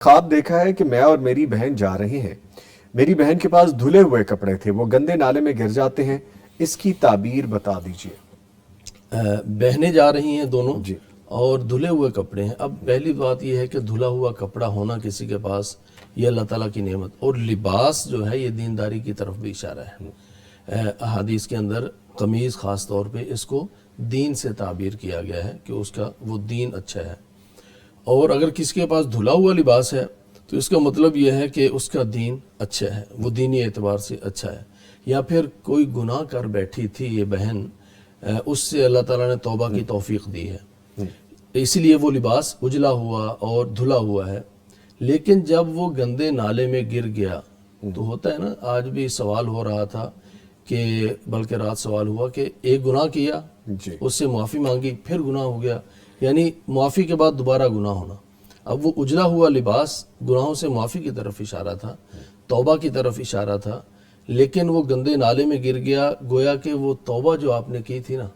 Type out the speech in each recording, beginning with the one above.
خواب دیکھا ہے کہ میں اور میری بہن جا رہے ہیں. میری بہن کے پاس دھلے ہوئے کپڑے تھے، وہ گندے نالے میں گر جاتے ہیں. اس کی تعبیر بتا دیجئے. بہنیں جا رہی ہیں دونوں جی. اور دھلے ہوئے کپڑے ہیں. اب پہلی بات یہ ہے کہ دھلا ہوا کپڑا ہونا کسی کے پاس یہ اللہ تعالیٰ کی نعمت، اور لباس جو ہے یہ دینداری کی طرف بھی اشارہ ہے. احادیث کے اندر قمیض خاص طور پہ اس کو دین سے تعبیر کیا گیا ہے کہ اس کا وہ دین اچھا ہے. اور اگر کسی کے پاس دھلا ہوا لباس ہے تو اس کا مطلب یہ ہے کہ اس کا دین اچھا ہے، وہ دینی اعتبار سے اچھا ہے. یا پھر کوئی گناہ کر بیٹھی تھی یہ بہن، اس سے اللہ تعالیٰ نے توبہ کی توفیق دی ہے، اسی لیے وہ لباس اجلا ہوا اور دھلا ہوا ہے. لیکن جب وہ گندے نالے میں گر گیا تو ہوتا ہے نا، آج بھی سوال ہو رہا تھا کہ بلکہ رات سوال ہوا کہ ایک گناہ کیا، اس سے معافی مانگی، پھر گناہ ہو گیا، یعنی معافی کے بعد دوبارہ گناہ ہونا. اب وہ اجلا ہوا لباس گناہوں سے معافی کی طرف اشارہ تھا، توبہ کی طرف اشارہ تھا، لیکن وہ گندے نالے میں گر گیا. گویا کہ وہ توبہ جو آپ نے کی تھی نا،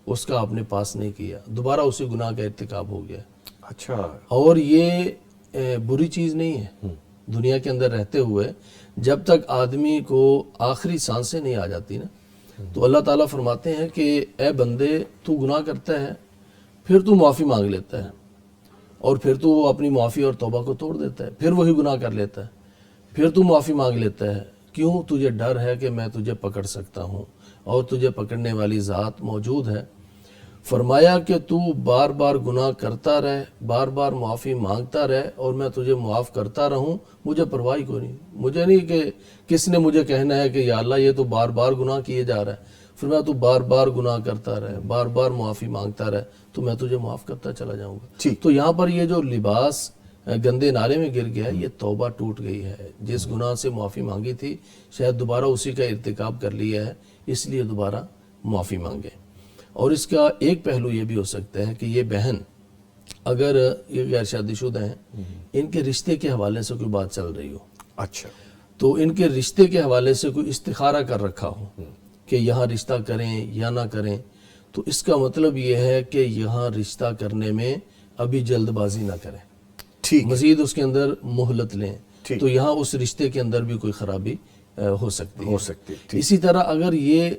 اس کا آپ نے پاس نہیں کیا، دوبارہ اسی گناہ کا ارتکاب ہو گیا. اچھا. اور یہ بری چیز نہیں ہے. دنیا کے اندر رہتے ہوئے جب تک آدمی کو آخری سانسیں نہیں آ جاتی نا، تو اللہ تعالیٰ فرماتے ہیں کہ اے بندے، تو گناہ کرتا ہے، پھر تو معافی مانگ لیتا ہے، اور پھر تو وہ اپنی معافی اور توبہ کو توڑ دیتا ہے، پھر وہی گناہ کر لیتا ہے، پھر تو معافی مانگ لیتا ہے. کیوں؟ تجھے ڈر ہے کہ میں تجھے پکڑ سکتا ہوں، اور تجھے پکڑنے والی ذات موجود ہے. فرمایا کہ تو بار بار گناہ کرتا رہ، بار بار معافی مانگتا رہ، اور میں تجھے معاف کرتا رہوں، مجھے پرواہ کوئی نہیں. مجھے نہیں کہ کس نے مجھے کہنا ہے کہ یا اللہ یہ تو بار بار گناہ کیے جا رہا ہے. فرمایا تو بار بار گناہ کرتا رہ، بار بار معافی مانگتا رہ، تو میں تجھے معاف کرتا چلا جاؤں گا. تو یہاں پر یہ جو لباس گندے نالے میں گر گیا ہے، یہ توبہ ٹوٹ گئی ہے. جس گناہ سے معافی مانگی تھی شاید دوبارہ اسی کا ارتکاب کر لیا ہے، اس لیے دوبارہ معافی مانگے. اور اس کا ایک پہلو یہ بھی ہو سکتا ہے کہ یہ بہن اگر یہ غیر شادی شدہ ہیں، ان کے رشتے کے حوالے سے کوئی بات چل رہی ہو، اچھا، تو ان کے رشتے کے حوالے سے کوئی استخارہ کر رکھا ہو کہ یہاں رشتہ کریں یا نہ کریں، تو اس کا مطلب یہ ہے کہ یہاں رشتہ کرنے میں ابھی جلد بازی نہ کریں، مزید اس کے اندر مہلت لیں. تو یہاں اس رشتے کے اندر بھی کوئی خرابی ہو سکتی ہے. اسی طرح اگر یہ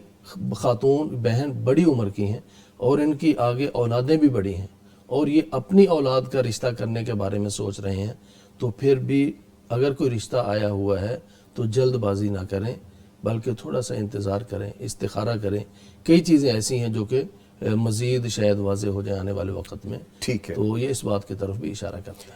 خاتون بہن بڑی عمر کی ہیں اور ان کی آگے اولادیں بھی بڑی ہیں، اور یہ اپنی اولاد کا رشتہ کرنے کے بارے میں سوچ رہے ہیں، تو پھر بھی اگر کوئی رشتہ آیا ہوا ہے تو جلد بازی نہ کریں، بلکہ تھوڑا سا انتظار کریں، استخارہ کریں. کئی چیزیں ایسی ہیں جو کہ مزید شاید واضح ہو جائے آنے والے وقت میں، تو یہ اس بات کی طرف بھی اشارہ کرتا ہے.